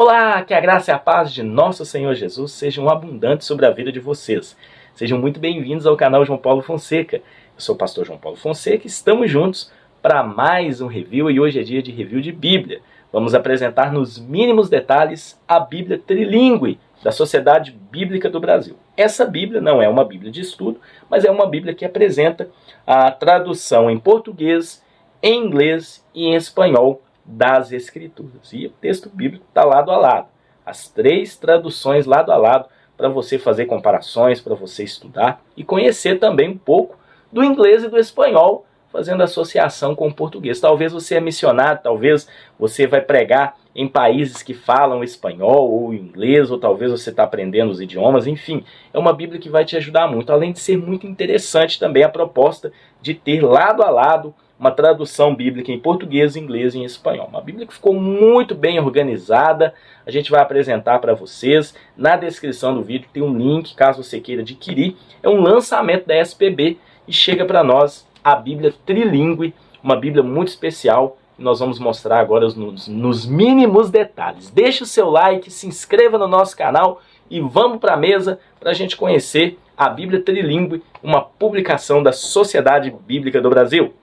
Olá, que a graça e a paz de nosso Senhor Jesus sejam abundantes sobre a vida de vocês. Sejam muito bem-vindos ao canal João Paulo Fonseca. Eu sou o pastor João Paulo Fonseca e estamos juntos para mais um review e hoje é dia de review de Bíblia. Vamos apresentar nos mínimos detalhes a Bíblia Trilingue da Sociedade Bíblica do Brasil. Essa Bíblia não é uma Bíblia de estudo, mas é uma Bíblia que apresenta a tradução em português, em inglês e em espanhol das Escrituras. E o texto bíblico está lado a lado. As três traduções lado a lado para você fazer comparações, para você estudar e conhecer também um pouco do inglês e do espanhol, fazendo associação com o português. Talvez você é missionário, talvez você vai pregar em países que falam espanhol ou inglês, ou talvez você está aprendendo os idiomas, enfim. É uma Bíblia que vai te ajudar muito, além de ser muito interessante também a proposta de ter lado a lado uma tradução bíblica em português, inglês e em espanhol. Uma Bíblia que ficou muito bem organizada, a gente vai apresentar para vocês. Na descrição do vídeo tem um link, caso você queira adquirir. É um lançamento da SPB e chega para nós a Bíblia Trilingue, uma Bíblia muito especial, que nós vamos mostrar agora nos mínimos detalhes. Deixe o seu like, se inscreva no nosso canal e vamos para a mesa para a gente conhecer a Bíblia Trilingue, uma publicação da Sociedade Bíblica do Brasil.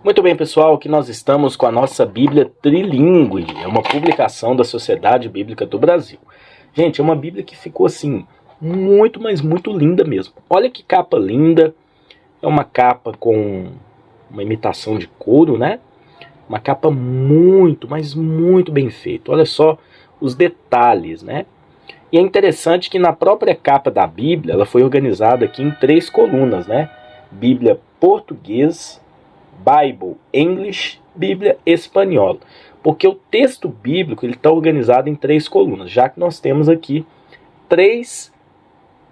Muito bem, pessoal, aqui nós estamos com a nossa Bíblia Trilingue, é uma publicação da Sociedade Bíblica do Brasil. Gente, é uma Bíblia que ficou assim, muito, mas muito linda mesmo. Olha que capa linda, é uma capa com uma imitação de couro, né? Uma capa muito, mas muito bem feita. Olha só os detalhes, né? E é interessante que na própria capa da Bíblia, ela foi organizada aqui em 3 colunas, né? Bíblia Português, Bible English, Bíblia Espanhola. Porque o texto bíblico está organizado em 3 colunas, já que nós temos aqui 3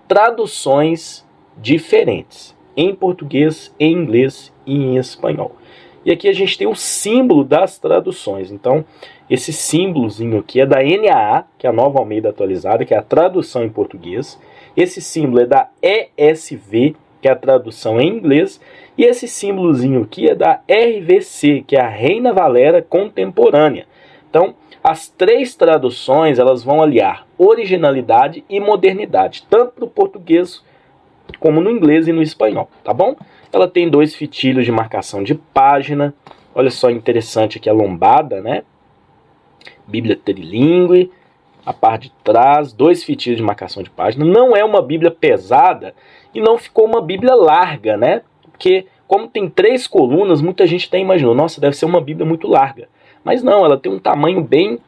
traduções diferentes, em português, em inglês e em espanhol. E aqui a gente tem o símbolo das traduções. Então, esse símbolozinho aqui é da NAA, que é a Nova Almeida Atualizada, que é a tradução em português. Esse símbolo é da ESV, que é a tradução em inglês, e esse símbolozinho aqui é da RVC, que é a Reina Valera Contemporânea. Então, as 3 traduções elas vão aliar originalidade e modernidade, tanto no português como no inglês e no espanhol, tá bom? Ela tem 2 fitilhos de marcação de página, olha só interessante aqui a lombada, né? Bíblia Trilingue, a parte de trás, 2 fitilhos de marcação de página. Não é uma Bíblia pesada e não ficou uma Bíblia larga, né? Porque como tem 3 colunas, muita gente até imaginou, nossa, deve ser uma Bíblia muito larga. Mas não, ela tem um tamanho bem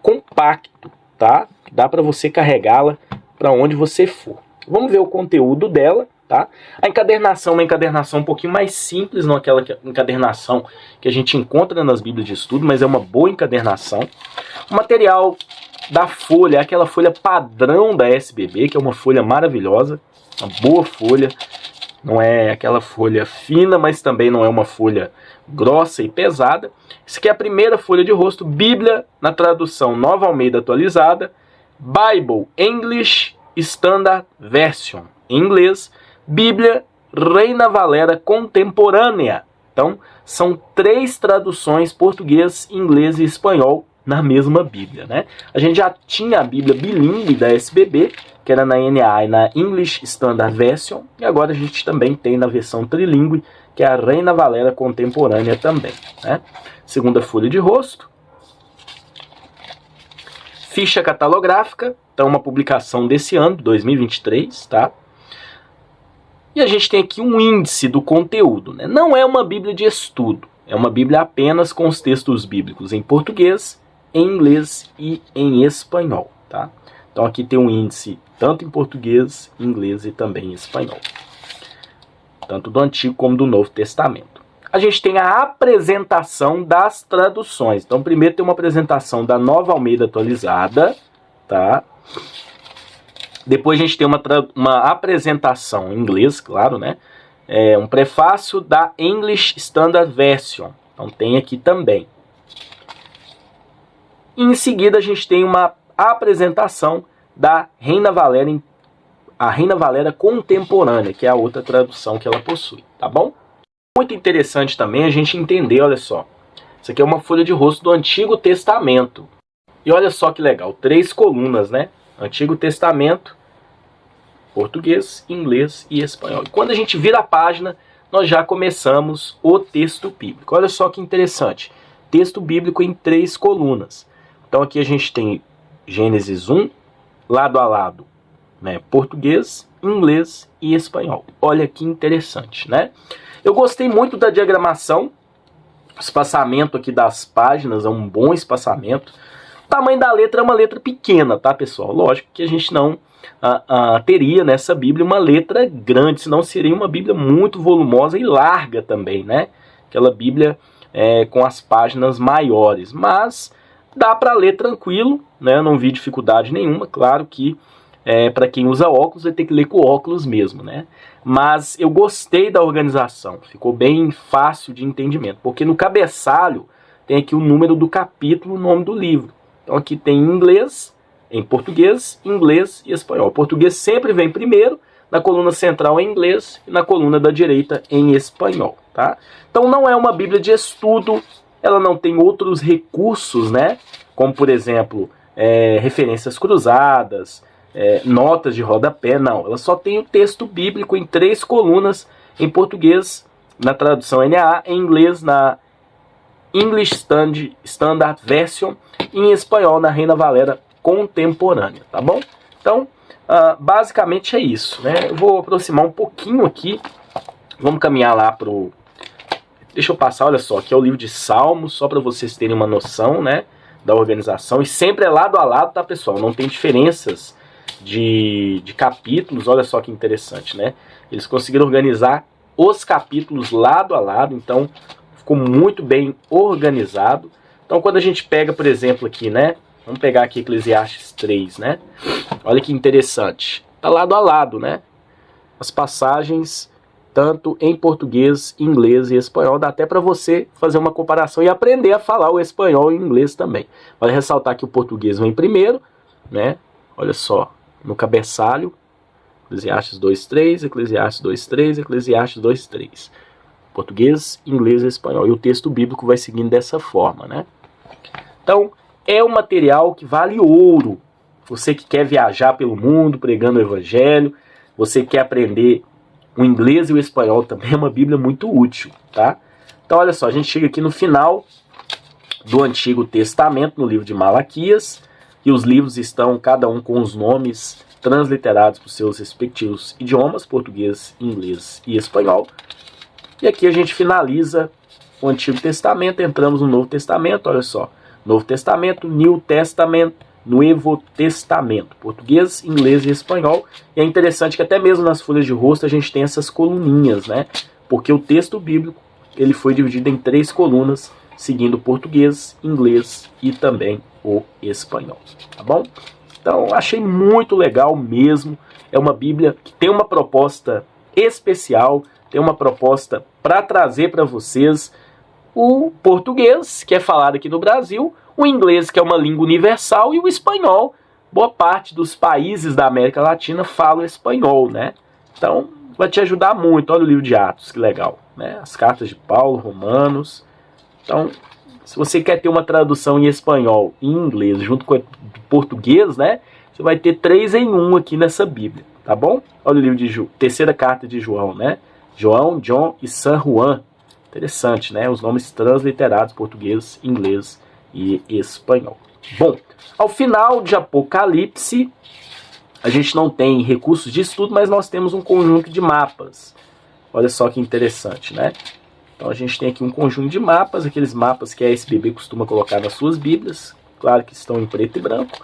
compacto, tá? Dá para você carregá-la para onde você for. Vamos ver o conteúdo dela, tá? A encadernação é uma encadernação um pouquinho mais simples, não aquela encadernação que a gente encontra nas Bíblias de estudo, mas é uma boa encadernação. O material da folha é aquela folha padrão da SBB, que é uma folha maravilhosa, uma boa folha. Não é aquela folha fina, mas também não é uma folha grossa e pesada. Essa aqui é a primeira folha de rosto, Bíblia na tradução Nova Almeida Atualizada, Bible English Standard Version em inglês, Bíblia Reina Valera Contemporânea. Então, são 3 traduções, português, inglês e espanhol, na mesma Bíblia, né? A gente já tinha a Bíblia bilíngue da SBB, que era na NAA e na English Standard Version, e agora a gente também tem na versão trilingue, que é a Reina Valera Contemporânea também, né? Segunda folha de rosto. Ficha catalográfica, então uma publicação desse ano, 2023, tá? E a gente tem aqui um índice do conteúdo, né? Não é uma Bíblia de estudo, é uma Bíblia apenas com os textos bíblicos em português, em inglês e em espanhol, tá? Então aqui tem um índice tanto em português, inglês e também em espanhol. Tanto do Antigo como do Novo Testamento. A gente tem a apresentação das traduções. Então primeiro tem uma apresentação da Nova Almeida Atualizada, tá? Depois a gente tem uma apresentação em inglês, claro, né? Um prefácio da English Standard Version. Então tem aqui também. E em seguida a gente tem uma apresentação da Reina Valera a Reina Valera Contemporânea, que é a outra tradução que ela possui, tá bom? Muito interessante também a gente entender, olha só. Isso aqui é uma folha de rosto do Antigo Testamento. E olha só que legal, 3 colunas, né? Antigo Testamento, português, inglês e espanhol. E quando a gente vira a página, nós já começamos o texto bíblico. Olha só que interessante. Texto bíblico em 3 colunas. Então aqui a gente tem Gênesis 1, lado a lado, né? Português, inglês e espanhol. Olha que interessante, né? Eu gostei muito da diagramação. O espaçamento aqui das páginas é um bom espaçamento. O tamanho da letra é uma letra pequena, tá, pessoal? Lógico que a gente não teria nessa Bíblia uma letra grande, senão seria uma Bíblia muito volumosa e larga também, né? Aquela Bíblia com as páginas maiores. Mas dá para ler tranquilo, né? Não vi dificuldade nenhuma. Claro que para quem usa óculos, vai ter que ler com óculos mesmo, né? Mas eu gostei da organização, ficou bem fácil de entendimento, porque no cabeçalho tem aqui o número do capítulo, o nome do livro. Então aqui tem em inglês, em português, inglês e espanhol. O português sempre vem primeiro, na coluna central em inglês e na coluna da direita em espanhol, tá? Então não é uma Bíblia de estudo, ela não tem outros recursos, né? Como, por exemplo, referências cruzadas, notas de rodapé, não. Ela só tem o texto bíblico em 3 colunas, em português, na tradução NAA, em inglês, na English Standard Version, e em espanhol, na Reina Valera Contemporânea, tá bom? Então, basicamente é isso, né? Eu vou aproximar um pouquinho aqui, vamos caminhar lá pro... Deixa eu passar, olha só, aqui é o livro de Salmos, só para vocês terem uma noção, né, da organização, e sempre é lado a lado, tá, pessoal? Não tem diferenças de capítulos, olha só que interessante, né? Eles conseguiram organizar os capítulos lado a lado, então ficou muito bem organizado. Então quando a gente pega, por exemplo, aqui, né? Vamos pegar aqui Eclesiastes 3, né? Olha que interessante. Tá lado a lado, né? As passagens, tanto em português, inglês e espanhol. Dá até para você fazer uma comparação e aprender a falar o espanhol e o inglês também. Vale ressaltar que o português vem primeiro, né? Olha só. No cabeçalho, Eclesiastes 2.3, Eclesiastes 2.3, Eclesiastes 2.3. Português, inglês e espanhol. E o texto bíblico vai seguindo dessa forma, né? Então, é um material que vale ouro. Você que quer viajar pelo mundo pregando o evangelho, você que quer aprender o inglês e o espanhol, também é uma Bíblia muito útil, tá? Então, olha só, a gente chega aqui no final do Antigo Testamento, no livro de Malaquias. E os livros estão, cada um com os nomes transliterados para os seus respectivos idiomas, português, inglês e espanhol. E aqui a gente finaliza o Antigo Testamento, entramos no Novo Testamento, olha só. Novo Testamento, New Testament, Nuevo Testamento, português, inglês e espanhol. E é interessante que até mesmo nas folhas de rosto a gente tem essas coluninhas, né? Porque o texto bíblico, ele foi dividido em 3 colunas, seguindo português, inglês e também o espanhol, tá bom? Então, achei muito legal mesmo. É uma Bíblia que tem uma proposta especial, tem uma proposta para trazer para vocês o português, que é falado aqui no Brasil, o inglês, que é uma língua universal, e o espanhol. Boa parte dos países da América Latina falam espanhol, né? Então, vai te ajudar muito. Olha o livro de Atos, que legal, né? As cartas de Paulo, Romanos. Então, se você quer ter uma tradução em espanhol e em inglês junto com o português, né? Você vai ter 3 em 1 aqui nessa Bíblia, tá bom? Olha o livro de terceira carta de João, né? João, John e San Juan. Interessante, né? Os nomes transliterados, português, inglês e espanhol. Bom, ao final de Apocalipse, a gente não tem recursos de estudo, mas nós temos um conjunto de mapas. Olha só que interessante, né? Então a gente tem aqui um conjunto de mapas, aqueles mapas que a SBB costuma colocar nas suas Bíblias, claro que estão em preto e branco.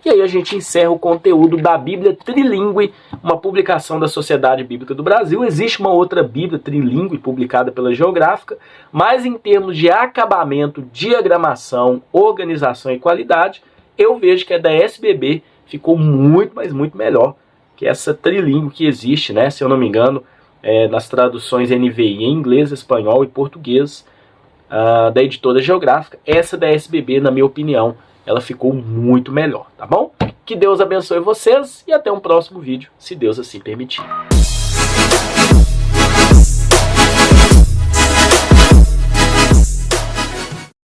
E aí a gente encerra o conteúdo da Bíblia Trilingue, uma publicação da Sociedade Bíblica do Brasil. Existe uma outra Bíblia Trilingue publicada pela Geográfica, mas em termos de acabamento, diagramação, organização e qualidade, eu vejo que a da SBB ficou muito, mas muito melhor que essa Trilingue que existe, né? Se eu não me engano, nas traduções NVI em inglês, espanhol e português da editora Geográfica. Essa da SBB, na minha opinião, ela ficou muito melhor, tá bom? Que Deus abençoe vocês e até um próximo vídeo, se Deus assim permitir.